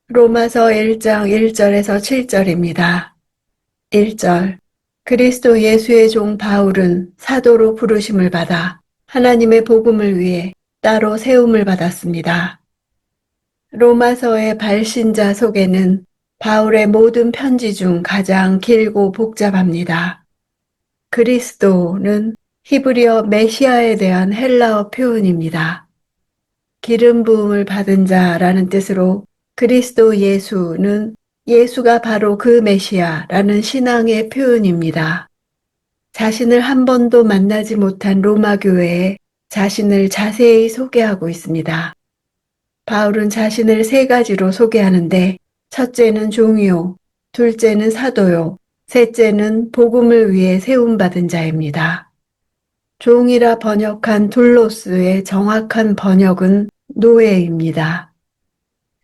로마서 1장 1절에서 7절입니다. 1절. 그리스도 예수의 종 바울은 사도로 부르심을 받아 하나님의 복음을 위해 따로 세움을 받았습니다. 로마서의 발신자 소개는 바울의 모든 편지 중 가장 길고 복잡합니다. 그리스도는 히브리어 메시아에 대한 헬라어 표현입니다. 기름 부음을 받은 자라는 뜻으로 그리스도 예수는 예수가 바로 그 메시아라는 신앙의 표현입니다. 자신을 한 번도 만나지 못한 로마 교회에 자신을 자세히 소개하고 있습니다. 바울은 자신을 세 가지로 소개하는데 첫째는 종이요, 둘째는 사도요, 셋째는 복음을 위해 세움받은 자입니다. 종이라 번역한 둘로스의 정확한 번역은 노예입니다.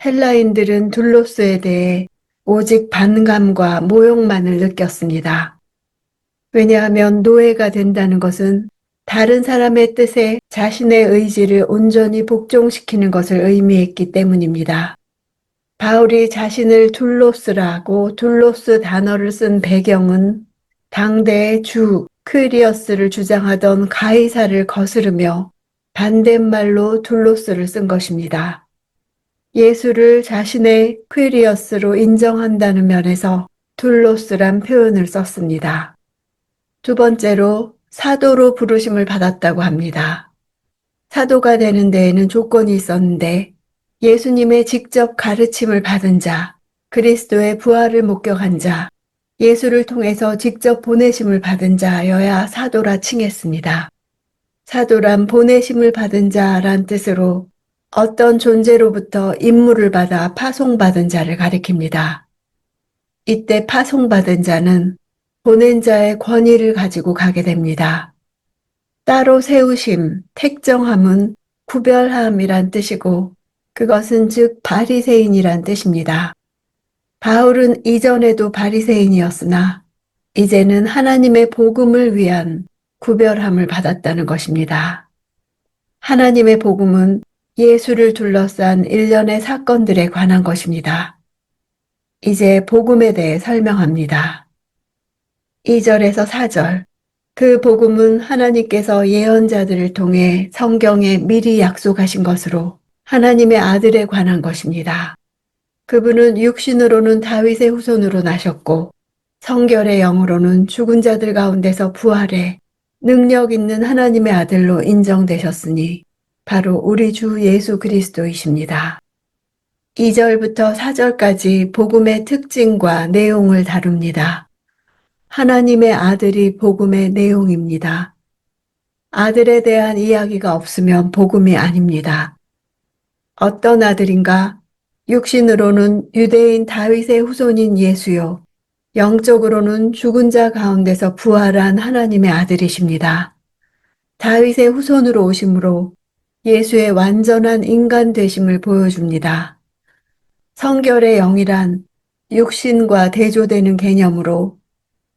헬라인들은 둘로스에 대해 오직 반감과 모욕만을 느꼈습니다. 왜냐하면 노예가 된다는 것은 다른 사람의 뜻에 자신의 의지를 온전히 복종시키는 것을 의미했기 때문입니다. 바울이 자신을 둘로스라고 둘로스 단어를 쓴 배경은 당대의 주 퀴리어스를 주장하던 가이사를 거스르며 반대말로 둘로스를 쓴 것입니다. 예수를 자신의 퀴리어스로 인정한다는 면에서 둘로스란 표현을 썼습니다. 두 번째로 사도로 부르심을 받았다고 합니다. 사도가 되는 데에는 조건이 있었는데 예수님의 직접 가르침을 받은 자, 그리스도의 부활을 목격한 자, 예수를 통해서 직접 보내심을 받은 자여야 사도라 칭했습니다. 사도란 보내심을 받은 자란 뜻으로 어떤 존재로부터 임무를 받아 파송받은 자를 가리킵니다. 이때 파송받은 자는 보낸 자의 권위를 가지고 가게 됩니다. 따로 세우심, 택정함은 구별함이란 뜻이고 그것은 즉 바리새인이란 뜻입니다. 바울은 이전에도 바리새인이었으나 이제는 하나님의 복음을 위한 구별함을 받았다는 것입니다. 하나님의 복음은 예수를 둘러싼 일련의 사건들에 관한 것입니다. 이제 복음에 대해 설명합니다. 2절에서 4절. 그 복음은 하나님께서 예언자들을 통해 성경에 미리 약속하신 것으로 하나님의 아들에 관한 것입니다. 그분은 육신으로는 다윗의 후손으로 나셨고 성결의 영으로는 죽은 자들 가운데서 부활해 능력 있는 하나님의 아들로 인정되셨으니 바로 우리 주 예수 그리스도이십니다. 2절부터 4절까지 복음의 특징과 내용을 다룹니다. 하나님의 아들이 복음의 내용입니다. 아들에 대한 이야기가 없으면 복음이 아닙니다. 어떤 아들인가? 육신으로는 유대인 다윗의 후손인 예수요. 영적으로는 죽은 자 가운데서 부활한 하나님의 아들이십니다. 다윗의 후손으로 오심으로 예수의 완전한 인간 되심을 보여줍니다. 성결의 영이란 육신과 대조되는 개념으로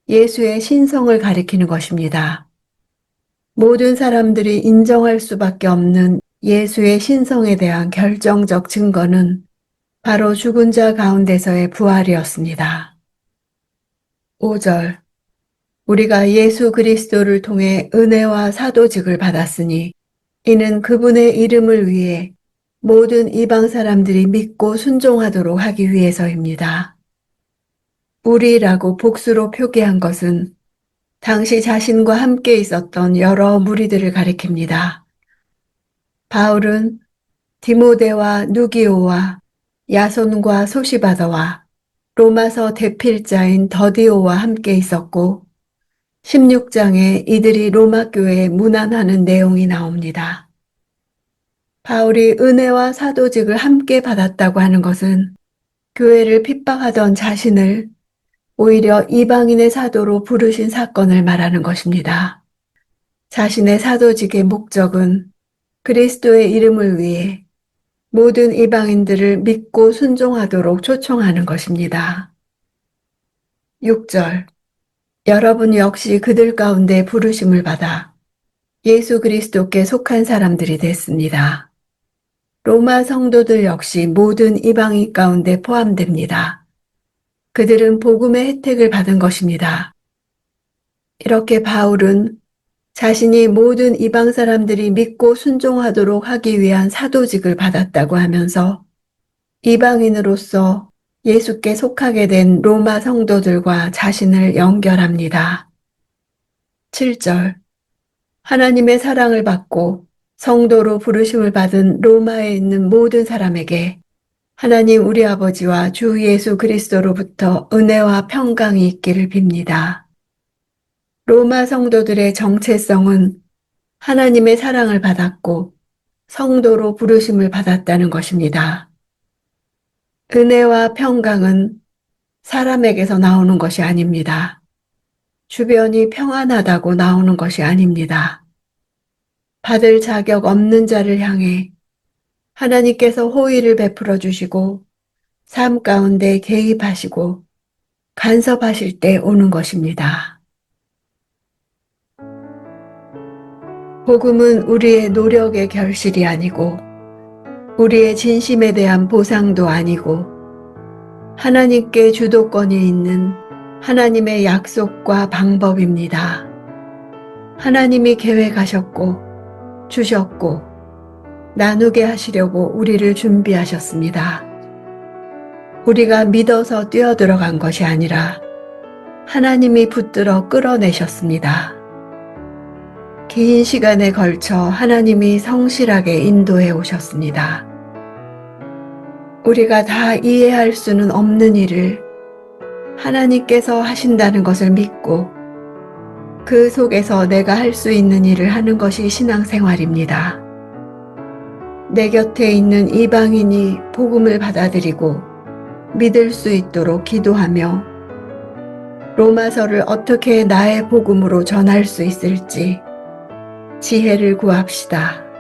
예수의 신성을 가리키는 것입니다. 모든 사람들이 인정할 수밖에 없는 예수의 신성에 대한 결정적 증거는 바로 죽은 자 가운데서의 부활이었습니다. 5절. 우리가 예수 그리스도를 통해 은혜와 사도직을 받았으니 이는 그분의 이름을 위해 모든 이방 사람들이 믿고 순종하도록 하기 위해서입니다. 우리라고 복수로 표기한 것은 당시 자신과 함께 있었던 여러 무리들을 가리킵니다. 바울은 디모데와 누기오와 야손과 소시바더와 로마서 대필자인 더디오와 함께 있었고 16장에 이들이 로마 교회에 문안하는 내용이 나옵니다. 바울이 은혜와 사도직을 함께 받았다고 하는 것은 교회를 핍박하던 자신을 오히려 이방인의 사도로 부르신 사건을 말하는 것입니다. 자신의 사도직의 목적은 그리스도의 이름을 위해 모든 이방인들을 믿고 순종하도록 초청하는 것입니다. 6절. 여러분 역시 그들 가운데 부르심을 받아 예수 그리스도께 속한 사람들이 됐습니다. 로마 성도들 역시 모든 이방인 가운데 포함됩니다. 그들은 복음의 혜택을 받은 것입니다. 이렇게 바울은 자신이 모든 이방 사람들이 믿고 순종하도록 하기 위한 사도직을 받았다고 하면서 이방인으로서 예수께 속하게 된 로마 성도들과 자신을 연결합니다. 7절 하나님의 사랑을 받고 성도로 부르심을 받은 로마에 있는 모든 사람에게 하나님 우리 아버지와 주 예수 그리스도로부터 은혜와 평강이 있기를 빕니다. 로마 성도들의 정체성은 하나님의 사랑을 받았고 성도로 부르심을 받았다는 것입니다. 은혜와 평강은 사람에게서 나오는 것이 아닙니다. 주변이 평안하다고 나오는 것이 아닙니다. 받을 자격 없는 자를 향해 하나님께서 호의를 베풀어 주시고 삶 가운데 개입하시고 간섭하실 때 오는 것입니다. 복음은 우리의 노력의 결실이 아니고 우리의 진심에 대한 보상도 아니고 하나님께 주도권이 있는 하나님의 약속과 방법입니다. 하나님이 계획하셨고 주셨고 나누게 하시려고 우리를 준비하셨습니다. 우리가 믿어서 뛰어들어간 것이 아니라 하나님이 붙들어 끌어내셨습니다. 긴 시간에 걸쳐 하나님이 성실하게 인도해 오셨습니다. 우리가 다 이해할 수는 없는 일을 하나님께서 하신다는 것을 믿고 그 속에서 내가 할 수 있는 일을 하는 것이 신앙생활입니다. 내 곁에 있는 이방인이 복음을 받아들이고 믿을 수 있도록 기도하며 로마서를 어떻게 나의 복음으로 전할 수 있을지 지혜를 구합시다.